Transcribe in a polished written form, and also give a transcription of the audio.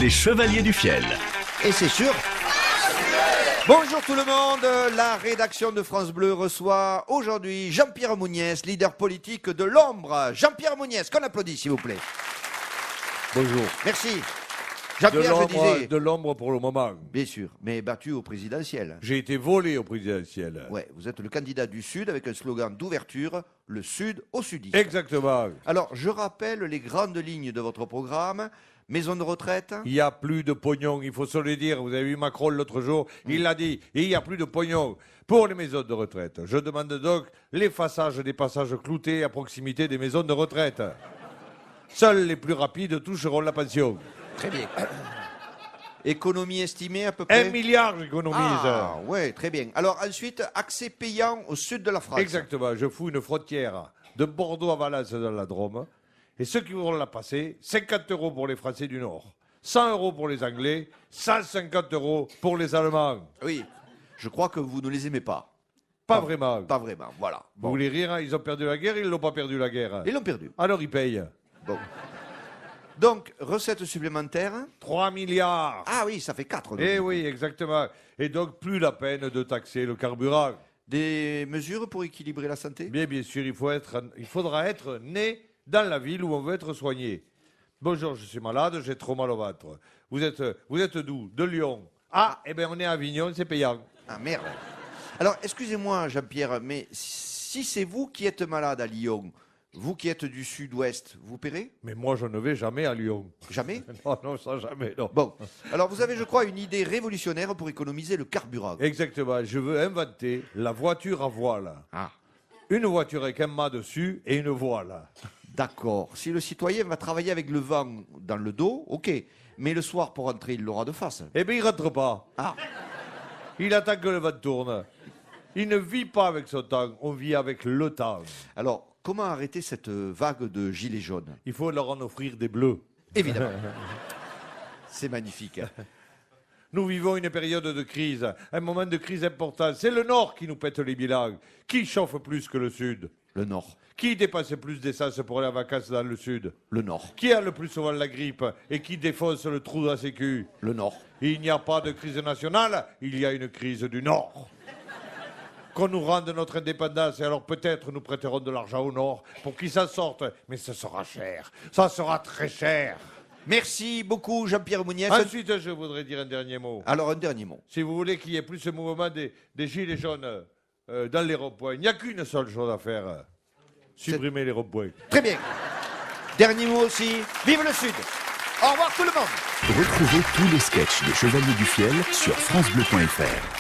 Les Chevaliers du Fiel. Et c'est sûr. Bonjour tout le monde, la rédaction de France Bleu reçoit aujourd'hui Jean-Pierre Mouniès, leader politique de l'Ombre. Jean-Pierre Mouniès, qu'on applaudit s'il vous plaît. Bonjour. Merci. Jean-Pierre, je disais... De l'ombre pour le moment. Bien sûr, mais battu au présidentiel. J'ai été volé au présidentiel. Ouais, vous êtes le candidat du Sud avec un slogan d'ouverture, le Sud au Sudiste. Exactement. Alors, je rappelle les grandes lignes de votre programme. Maison de retraite. Il n'y a plus de pognon, il faut se le dire. Vous avez vu Macron l'autre jour, il l'a dit. Il n'y a plus de pognon pour les maisons de retraite. Je demande donc l'effaçage des passages cloutés à proximité des maisons de retraite. Seuls les plus rapides toucheront la pension. Très bien. Économie estimée à peu près 1 milliard j'économise. Ah, ouais, très bien. Alors ensuite, accès payant au sud de la France. Exactement, je fous une frontière de Bordeaux à Valence dans la Drôme. Et ceux qui vont la passer, 50 € pour les Français du Nord, 100 € pour les Anglais, 150 € pour les Allemands. Oui, je crois que vous ne les aimez pas. Pas vraiment. Pas vraiment, voilà. Vous voulez rire, hein, ils ont perdu la guerre, ils n'ont pas perdu la guerre. Ils l'ont perdu. Alors ils payent. Bon. Donc, recettes supplémentaires 3 milliards. Ah oui, ça fait 4. Eh oui, exactement. Et donc plus la peine de taxer le carburant. Des mesures pour équilibrer la santé Bien sûr, il faudra être né dans la ville où on veut être soigné. Bonjour, je suis malade, j'ai trop mal au ventre. Vous êtes d'où? De Lyon. Ah, eh bien on est à Avignon, c'est payant. Ah merde. Alors, excusez-moi Jean-Pierre, mais si c'est vous qui êtes malade à Lyon, vous qui êtes du sud-ouest, vous paierez? Mais moi, je ne vais jamais à Lyon. Jamais? Non, ça jamais, non. Bon, alors vous avez, je crois, une idée révolutionnaire pour économiser le carburant. Exactement, je veux inventer la voiture à voile. Ah, Une voiture avec un mât dessus et une voile. d'accord. Si le citoyen va travailler avec le vent dans le dos, ok. Mais le soir, pour rentrer, il l'aura de face. Eh bien, il ne rentre pas. Ah, Il attend que le vent tourne. Il ne vit pas avec son temps, on vit avec le temps. alors, comment arrêter cette vague de gilets jaunes? Il faut leur en offrir des bleus. Évidemment. C'est magnifique. Nous vivons une période de crise, un moment de crise important. C'est le Nord qui nous pète les bilans. Qui chauffe plus que le Sud? Le Nord. Qui dépense plus d'essence pour aller en vacances dans le Sud? Le Nord. Qui a le plus souvent la grippe et qui défonce le trou de la sécu? Le Nord. Il n'y a pas de crise nationale, il y a une crise du Nord. Qu'on nous rende notre indépendance et alors peut-être nous prêterons de l'argent au Nord pour qu'ils s'en sortent. Mais ce sera cher, ça sera très cher. Merci beaucoup Jean-Pierre Mouniès. Ensuite, je voudrais dire un dernier mot. Alors, un dernier mot. Si vous voulez qu'il y ait plus ce mouvement des gilets jaunes dans les ronds-points, il n'y a qu'une seule chose à faire. Supprimer les ronds-points. Très bien. Dernier mot aussi. Vive le Sud. Au revoir tout le monde. Retrouvez tous les sketchs des Chevaliers du Fiel sur francebleu.fr.